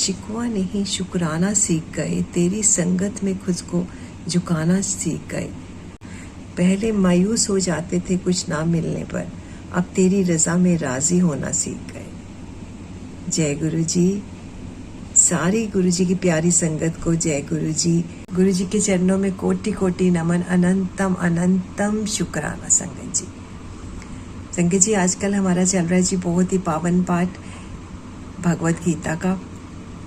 शिकवा नहीं शुक्राना सीख गए, तेरी संगत में खुद को झुकाना सीख गए। पहले मायूस हो जाते थे कुछ ना मिलने पर, अब तेरी रजा में राजी होना सीख गए। जय गुरु जी। सारी गुरु जी की प्यारी संगत को जय गुरु जी। गुरु जी के चरणों में कोटि कोटि नमन, अनंतम अनंतम शुक्राना। संगत जी आजकल हमारा चल रहा है जी बहुत ही पावन पाठ भगवत गीता का,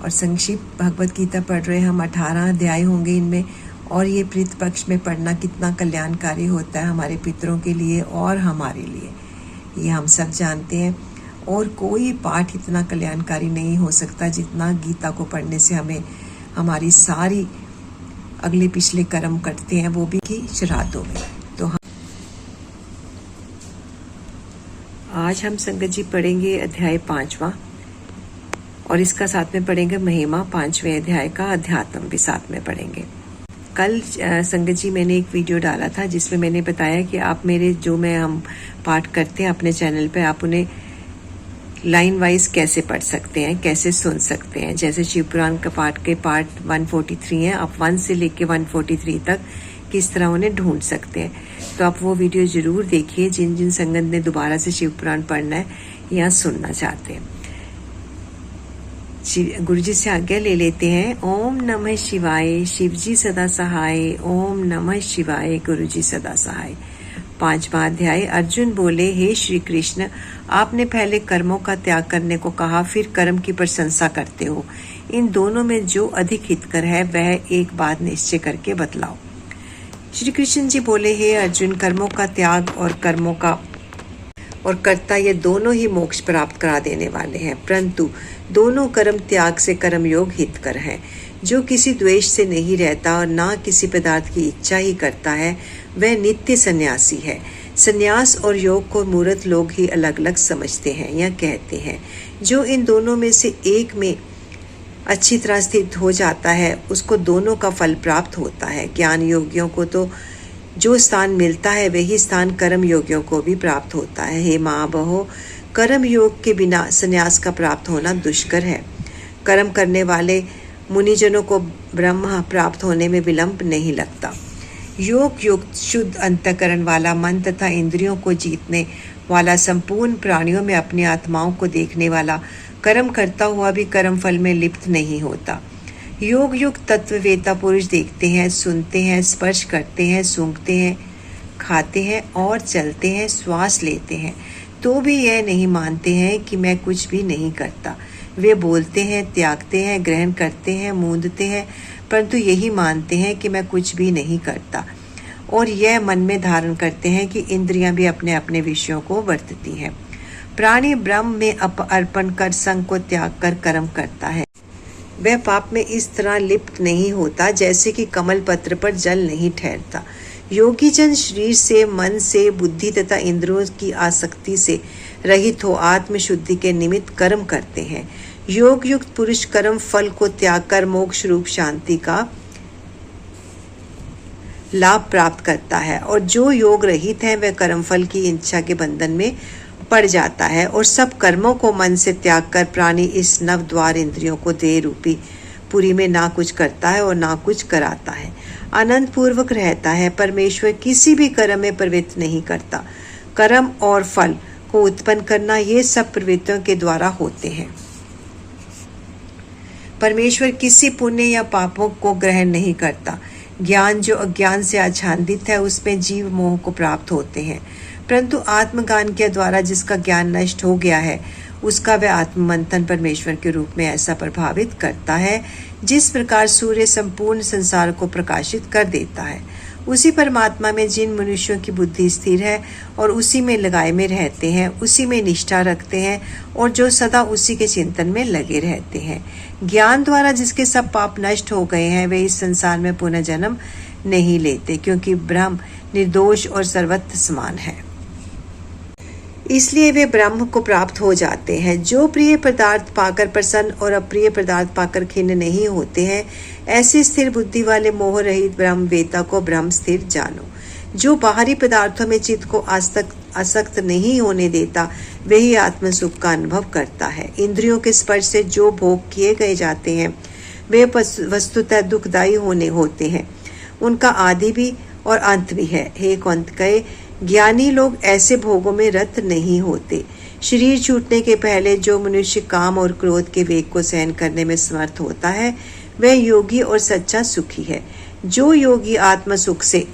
और संक्षिप्त भगवत गीता पढ़ रहे हैं हम। 18 अध्याय होंगे इनमें, और ये प्रीत पक्ष में पढ़ना कितना कल्याणकारी होता है हमारे पितरों के लिए और हमारे लिए, ये हम सब जानते हैं। और कोई पाठ इतना कल्याणकारी नहीं हो सकता जितना गीता को पढ़ने से हमें हमारी सारी अगले पिछले कर्म कटते हैं, वो भी कि श्राद्धों में। तो आज हम संगत जी पढ़ेंगे अध्याय 5वां, और इसका साथ में पढ़ेंगे महिमा 5वें अध्याय का, अध्यात्म भी साथ में पढ़ेंगे। कल संगत जी मैंने एक वीडियो डाला था जिसमें मैंने बताया कि आप मेरे हम पाठ करते हैं अपने चैनल पे, आप उन्हें लाइन वाइज कैसे पढ़ सकते हैं, कैसे सुन सकते हैं। जैसे शिव पुराण का पाठ के पार्ट 143 है, आप 1 से लेके 143 तक किस तरह उन्हें ढूंढ सकते हैं। तो आप वो वीडियो जरूर देखिए जिन जिन संगत ने दोबारा से शिव पुराण पढ़ना है या सुनना चाहते हैं। गुरु जी से आज्ञा ले लेते हैं। ओम नमः शिवाय, शिव जी सदा सहाय। ओम नमः शिवाय, गुरु जी सदा सहाय। 5वां अध्याय। अर्जुन बोले, हे श्री कृष्ण, आपने पहले कर्मों का त्याग करने को कहा, फिर कर्म की प्रशंसा करते हो। इन दोनों में जो अधिक हितकर है वह एक बात निश्चय करके बतलाओ। श्री कृष्ण जी बोले, हे अर्जुन, कर्मों का त्याग और कर्मों का और कर्ता ये दोनों ही मोक्ष प्राप्त करा देने वाले हैं, परंतु दोनों कर्म त्याग से कर्म योग हितकर हैं। जो किसी द्वेष से नहीं रहता और ना किसी पदार्थ की इच्छा ही करता है वह नित्य सन्यासी है। सन्यास और योग को मूर्ख लोग ही अलग अलग समझते हैं या कहते हैं। जो इन दोनों में से एक में अच्छी तरह स्थित हो जाता है उसको दोनों का फल प्राप्त होता है। ज्ञान योगियों को तो जो स्थान मिलता है वही स्थान कर्म योगियों को भी प्राप्त होता है। हे माँ बहो, कर्म योग के बिना संन्यास का प्राप्त होना दुष्कर है। कर्म करने वाले मुनिजनों को ब्रह्म प्राप्त होने में विलंब नहीं लगता। योग युक्त शुद्ध अंतःकरण वाला, मन तथा इंद्रियों को जीतने वाला, संपूर्ण प्राणियों में अपनी आत्माओं को देखने वाला, कर्म करता हुआ भी कर्म फल में लिप्त नहीं होता। योग युक्त तत्ववेता पुरुष देखते हैं, सुनते हैं, स्पर्श करते हैं, सूंघते हैं, खाते हैं और चलते हैं, श्वास लेते हैं, तो भी यह नहीं मानते हैं कि मैं कुछ भी नहीं करता। वे बोलते हैं, त्यागते हैं, ग्रहण करते हैं, मूंदते हैं, परंतु यही मानते हैं कि मैं कुछ भी नहीं करता। और यह मन में धारण करते हैं कि इंद्रियां भी अपने अपने विषयों को वर्तती हैं। प्राणी ब्रह्म में अर्पण कर संग को त्याग कर कर्म करता है। वह पाप में इस तरह लिप्त नहीं होता जैसे कि कमल पत्र पर जल नहीं ठहरता। योगी जन शरीर से, मन से, बुद्धि तथा इंद्रियों की आसक्ति से रहित हो आत्म शुद्धि के निमित्त कर्म करते हैं। योग युक्त पुरुष कर्म फल को त्याग कर मोक्ष रूप शांति का लाभ प्राप्त करता है, और जो योग रहित है वह कर्म फल की इच्छा के बंधन में पड़ जाता है। और सब कर्मों को मन से त्याग कर प्राणी इस नव द्वार इंद्रियों को देह रूपी पुरी में ना कुछ करता है और ना कुछ कराता है, आनंद पूर्वक रहता है। परमेश्वर किसी भी कर्म में प्रवृत्त नहीं करता। कर्म और फल को उत्पन्न करना ये सब प्रवृत्तियों के द्वारा होते हैं। परमेश्वर किसी पुण्य या पापों को ग्रहण नहीं करता। ज्ञान जो अज्ञान से आच्छादित है उसमें जीव मोह को प्राप्त होते हैं, परंतु आत्मज्ञान के द्वारा जिसका ज्ञान नष्ट हो गया है उसका वह आत्ममंथन परमेश्वर के रूप में ऐसा प्रभावित करता है जिस प्रकार सूर्य संपूर्ण संसार को प्रकाशित कर देता है। उसी परमात्मा में जिन मनुष्यों की बुद्धि स्थिर है और उसी में लगाए में रहते हैं, उसी में निष्ठा रखते हैं और जो सदा उसी के चिंतन में लगे रहते हैं, ज्ञान द्वारा जिसके सब पाप नष्ट हो गए हैं, वे इस संसार में पुनः जन्म नहीं लेते, क्योंकि ब्रह्म निर्दोष और सर्वत्र समान है। इसलिए वे ब्रह्म को प्राप्त हो जाते हैं। जो प्रिय पदार्थ पाकर प्रसन्न और अप्रिय पदार्थ पाकर खिन्न नहीं होते हैं, ऐसे स्थिर बुद्धि वाले मोह रहित ब्रह्म वेता को ब्रह्म स्थिर जानो। जो बाहरी पदार्थों में चित्त को आसक्त नहीं होने देता, वही आत्म सुख का अनुभव करता है। इंद्रियों के स्पर्श से जो भोग किए गए जाते हैं वे वस्तुतः दुखदायी होते हैं। उनका आदि भी और अंत भी है। हे कौंतेय, ज्ञानी लोग ऐसे भोगों में रत नहीं होते। शरीर छूटने के पहले जो मनुष्य काम और क्रोध के वेग को सहन करने में समर्थ होता है वह योगी और सच्चा सुखी है। जो योगी आत्म सुख से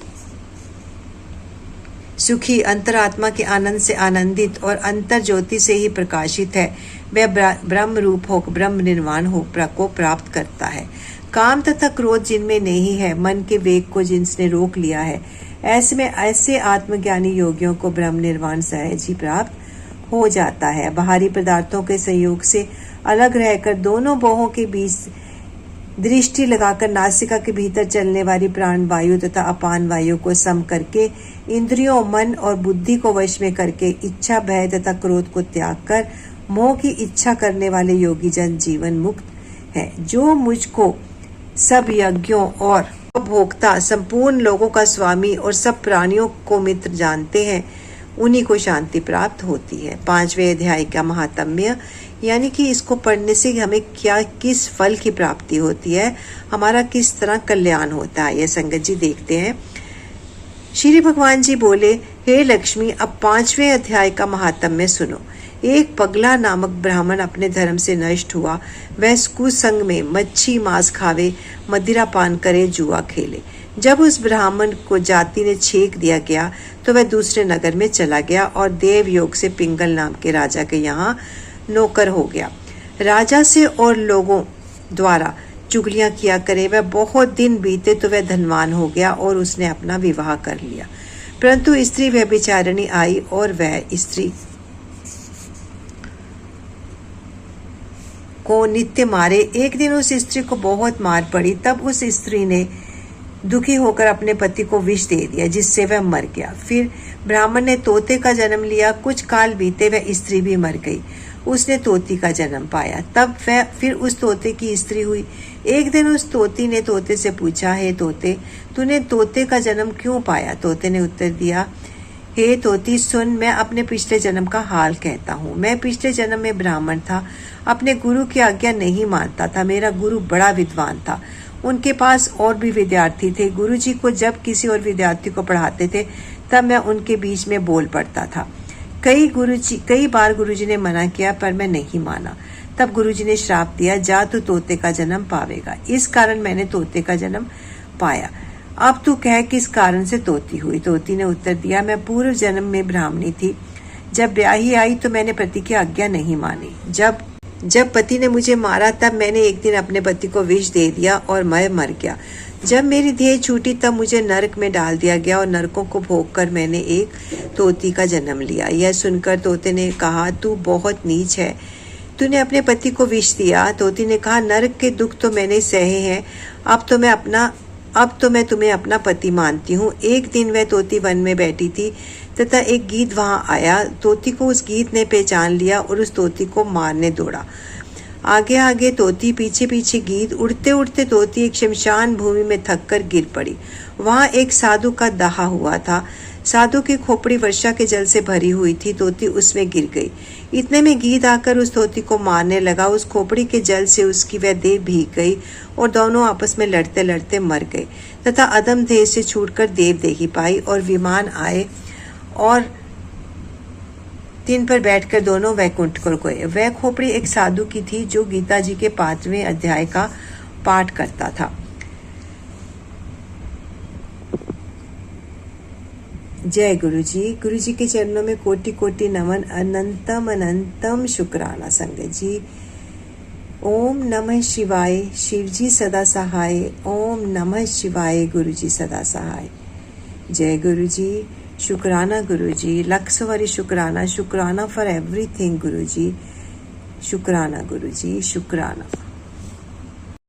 सुखी, अंतरात्मा के आनंद से आनंदित और अंतर ज्योति से ही प्रकाशित है वह ब्रह्म रूप हो ब्रह्म निर्वाण को प्राप्त करता है। काम तथा क्रोध जिनमें नहीं है, मन के वेग को जिसने रोक लिया है, ऐसे में ऐसे आत्मज्ञानी योगियों को ब्रह्म निर्वाण सहज ही प्राप्त हो जाता है। बाहरी पदार्थों के संयोग से अलग रहकर दोनों बाहों के बीच दृष्टि लगाकर नासिका के भीतर चलने वाली प्राण वायु तथा अपान वायु को सम करके इंद्रियों, मन और बुद्धि को वश में करके इच्छा, भय तथा क्रोध को त्याग कर मोह की इच्छा करने वाले योगी जन जीवन मुक्त है। जो मुझको सब यज्ञों और भोक्ता, संपूर्ण लोगों का स्वामी और सब प्राणियों को मित्र जानते हैं, उन्हीं को शांति प्राप्त होती है। 5वें अध्याय का महात्म्य, यानी कि इसको पढ़ने से हमें क्या किस फल की प्राप्ति होती है, हमारा किस तरह कल्याण होता है, यह संगत जी देखते हैं। श्री भगवान जी बोले, हे लक्ष्मी, अब 5वें अध्याय का महात्म्य सुनो। एक पगला नामक ब्राह्मण अपने धर्म से नष्ट हुआ। वह कुसंग में मच्छी मांस खावे, मदिरा पान करे, जुआ खेले। जब उस ब्राह्मण को जाति ने छेक दिया गया तो वह दूसरे नगर में चला गया और देव योग से पिंगल नाम के राजा के यहाँ नौकर हो गया। राजा से और लोगों द्वारा चुगलियां किया करे। वह बहुत दिन बीते तो वह धनवान हो गया और उसने अपना विवाह कर लिया। परंतु स्त्री वह बेचारणी आई और वह स्त्री को नित्य मारे। एक दिन उस स्त्री को बहुत मार पड़ी। तब उस स्त्री ने दुखी होकर अपने पति को विष दे दिया, जिससे वह मर गया। फिर ब्राह्मण ने तोते का जन्म लिया। कुछ काल बीते वह स्त्री भी मर गई। उसने तोती का जन्म पाया। तब वह फिर उस तोते की स्त्री हुई। एक दिन उस तोती ने तोते से पूछा, हे तोते, तूने तोते का जन्म क्यों पाया? तोते ने उत्तर दिया, हे तोती सुन, मैं अपने पिछले जन्म का हाल कहता हूँ। मैं पिछले जन्म में ब्राह्मण था, अपने गुरु की आज्ञा नहीं मानता था। मेरा गुरु बड़ा विद्वान था, उनके पास और भी विद्यार्थी थे। गुरुजी को जब किसी और विद्यार्थी को पढ़ाते थे तब मैं उनके बीच में बोल पड़ता था। कई बार गुरुजी ने मना किया पर मैं नहीं माना। तब गुरुजी ने श्राप दिया, जा तू तोते का जन्म पावेगा। इस कारण मैंने तोते का जन्म पाया। अब तू कह किस कारण से तोती हुई? तोती ने उत्तर दिया, मैं पूर्व जन्म में ब्राह्मणी थी। जब ब्याही आई तो मैंने पति की आज्ञा नहीं मानी। जब पति ने मुझे मारा तब मैंने एक दिन अपने पति को विष दे दिया और मैं मर गया। जब मेरी देह छूटी तब मुझे नरक में डाल दिया गया और नरकों को भोग कर मैंने एक तोती का जन्म लिया। यह सुनकर तोते ने कहा, तू बहुत नीच है, तूने अपने पति को विष दिया। तोती ने कहा, नरक के दुख तो मैंने सहे हैं, अब तो मैं तुम्हें अपना पति मानती हूँ। एक दिन वह तोती वन में बैठी थी तथा एक गीध वहां आया। तोती को उस गीध ने पहचान लिया और उस तोती को मारने दौड़ा। आगे आगे तोती, पीछे पीछे गीध। उड़ते उड़ते तोती एक शमशान भूमि में थक कर गिर पड़ी। वहां एक साधु का दाह हुआ था। साधु की खोपड़ी वर्षा के जल से भरी हुई थी। तोती उसमें गिर गई। इतने में गीध आकर उस तोती को मारने लगा। उस खोपड़ी के जल से उसकी वह देह भीग गई और दोनों आपस में लड़ते लड़ते मर गए तथा अदम देह से छूटकर देवदेही पाई और विमान आए और तीन पर बैठकर दोनों वैकुंठ को गए। वह खोपड़ी एक साधु की थी जो गीता जी के 5वें अध्याय का पाठ करता था। जय गुरु जी। गुरु जी के चरणों में कोटि कोटि नमन, अनंतम अनंतम शुक्राना संगत जी। ओम नमः शिवाय, शिव जी सदा सहाय। ओम नमः शिवाय, गुरु जी सदा सहाय। जय गुरु जी। शुक्राना गुरु जी, लक्षवारी शुक्राना, शुक्राना फॉर एवरीथिंग गुरु जी। शुक्राना गुरु जी, शुक्राना।